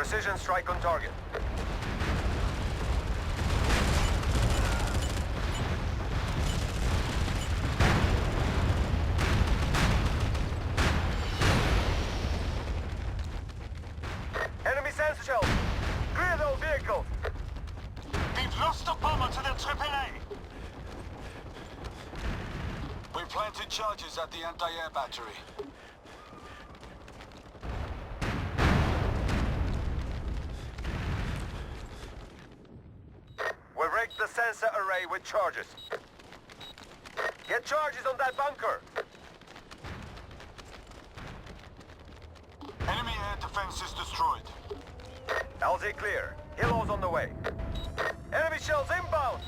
Precision strike on target. Enemy sensor shells! Clear those vehicles! We've lost a bomber to the AAA! We planted charges at the anti-air battery. We rigged the sensor array with charges. Get charges on that bunker! Enemy air defense is destroyed. LZ clear. Helos on the way. Enemy shells inbound!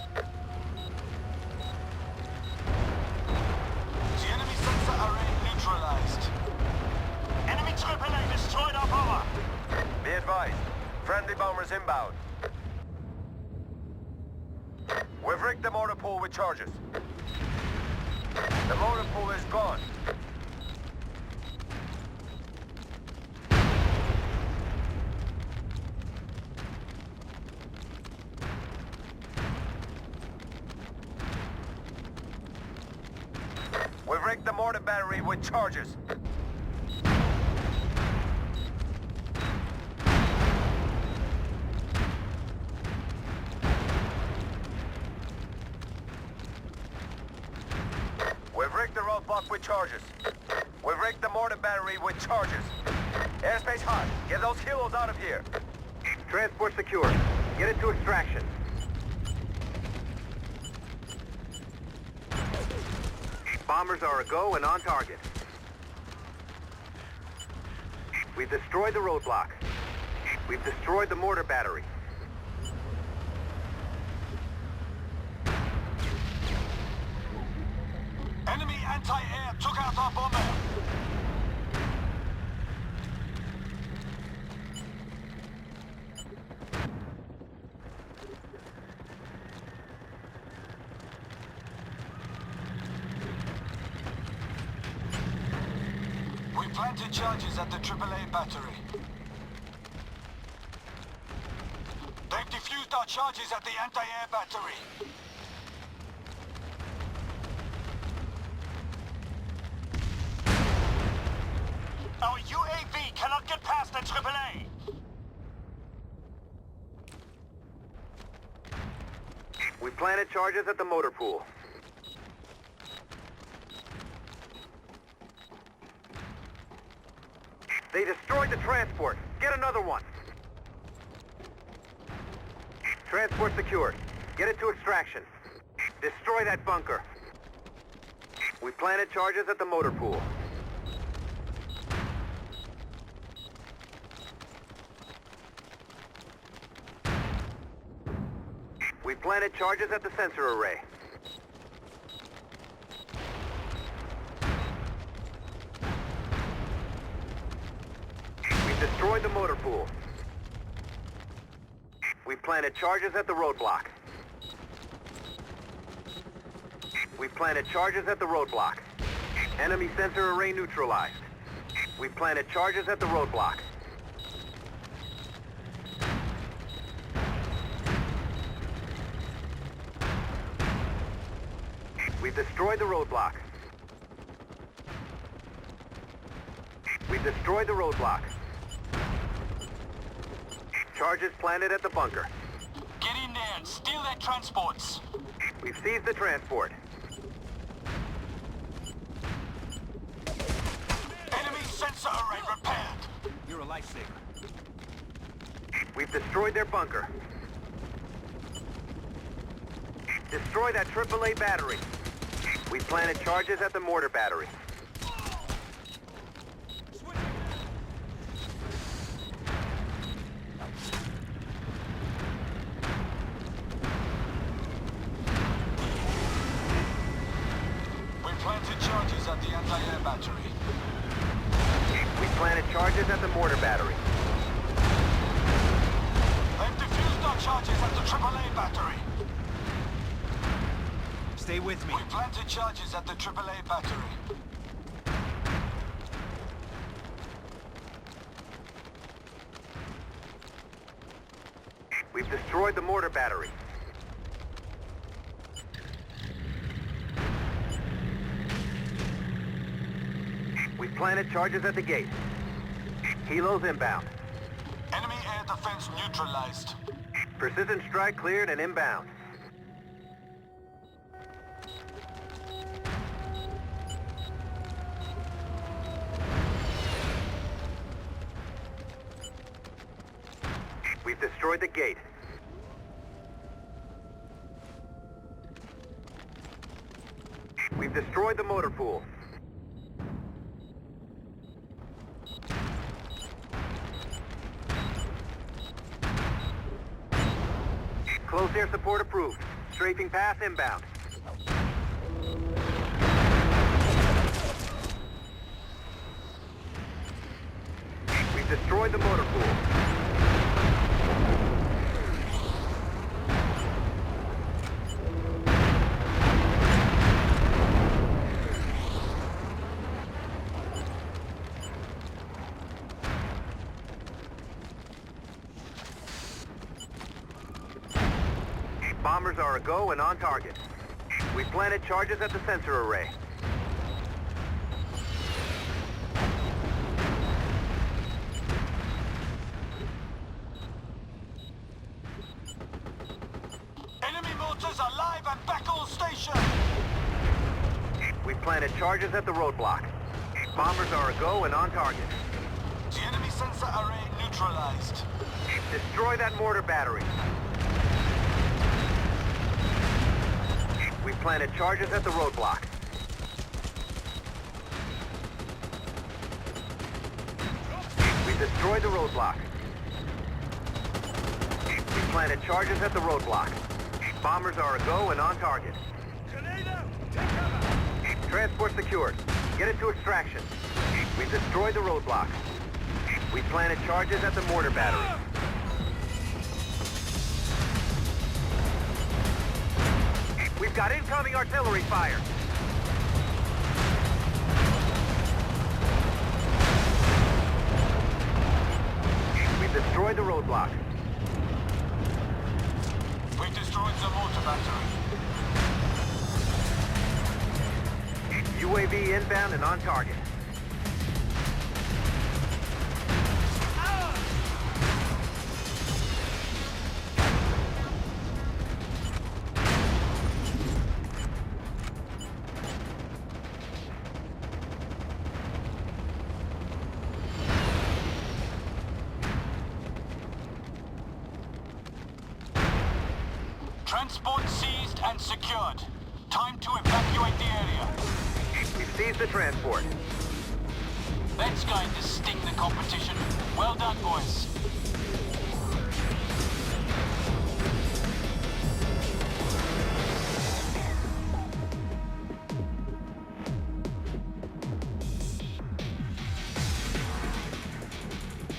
The enemy sensor array neutralized. Enemy AAA destroyed our bomber! Be advised. Friendly bombers inbound. We've rigged the motor pool with charges. The motor pool is gone. We've rigged the mortar battery with charges. We've rigged the roadblock with charges. We've rigged the mortar battery with charges. Airspace hot. Get those kilos out of here. Transport secure. Get it to extraction. Bombers are a go and on target. We've destroyed the roadblock. We've destroyed the mortar battery. Enemy anti-air took out our bomber! We planted charges at the AAA battery. They've defused our charges at the anti-air battery. Our UAV cannot get past the AAA! We planted charges at the motor pool. They destroyed the transport. Get another one. Transport secured. Get it to extraction. Destroy that bunker. We planted charges at the motor pool. We planted charges at the sensor array. We've destroyed the motor pool. We planted charges at the roadblock. We planted charges at the roadblock. Enemy sensor array neutralized. We planted charges at the roadblock. We've destroyed the roadblock. We've destroyed the roadblock. Charges planted at the bunker. Get in there and steal their transports! We've seized the transport. Enemy sensor array repaired! You're a lifesaver. We've destroyed their bunker. Destroy that AAA battery. We planted charges at the mortar battery. We planted charges at the anti-air battery. We planted charges at the mortar battery. They've defused our charges at the AAA battery. Stay with me. We planted charges at the AAA battery. destroyed the mortar battery. We've planted charges at the gate. Helos inbound. Enemy air defense neutralized. Precision strike cleared and inbound. We've destroyed the gate. We've destroyed the motor pool. Close air support approved. Strafing pass inbound. We've destroyed the motor pool. Bombers are a go and on target. We planted charges at the sensor array. Enemy mortars are live and back all station. We planted charges at the roadblock. Bombers are a go and on target. The enemy sensor array neutralized. Destroy that mortar battery. We planted charges at the roadblock. We destroyed the roadblock. We planted charges at the roadblock. Bombers are a go and on target. Transport secured. Get it to extraction. We destroyed the roadblock. We planted charges at the mortar battery. We've got incoming artillery fire. We've destroyed the roadblock. We've destroyed the mortar battery. UAV inbound and on target. Transport seized and secured. Time to evacuate the area. We've seized the transport. That's going to sting the competition. Well done, boys.